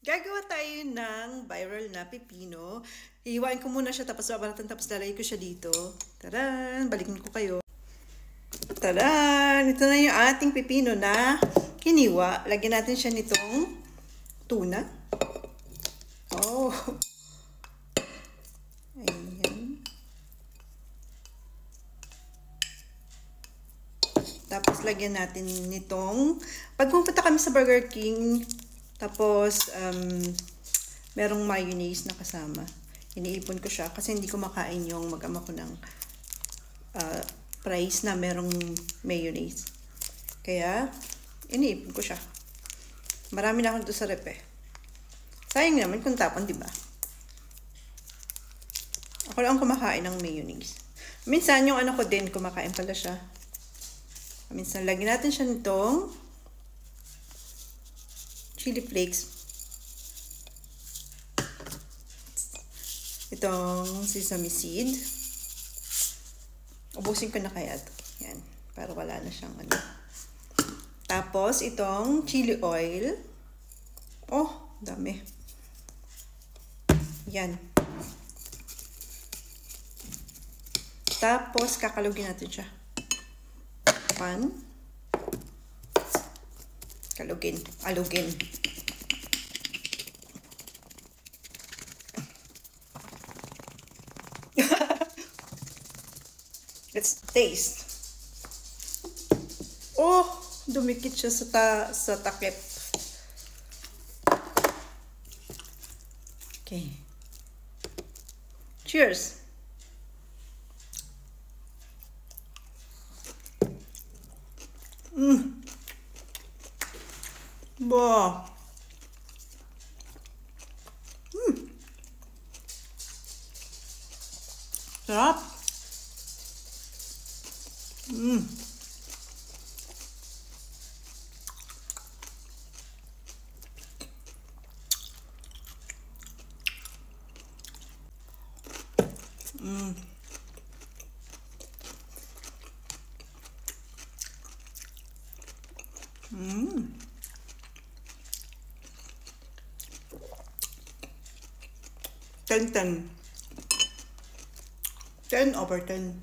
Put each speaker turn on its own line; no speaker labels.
Gagawa tayo ng viral na pipino. Hihiwain ko muna siya tapos babalatan tapos lalagay ko siya dito. Taran! Balikin ko kayo. Taran! Ito na yung ating pipino na hiniwa. Lagyan natin siya nitong tuna. Oh! Ayan. Tapos lagyan natin nitong, pag pumunta kami sa Burger King, tapos merong mayonnaise na kasama. Iniipon ko siya kasi hindi ko makain yung mag-ama ko ng fries na merong mayonnaise. Kaya, iniipon ko siya. Marami na akong doon sa rep eh. Sayang naman kung tapon, di ba? Ako lang kumakain ng mayonnaise. Minsan yung ano ko din, kumakain pala siya. Minsan, lagyan natin siya nitong chili flakes. Itong sesame seed. Ubusin ko na kaya ito. Yan. Para wala na siyang ano. Tapos, itong chili oil. Oh, dami. Yan. Tapos, kakalugin natin siya. Kalugin. Alugin. Let's taste. Oh, dumikit siya sa takip. Okay. Cheers. Bah. Sarap. Ten 10 over 10.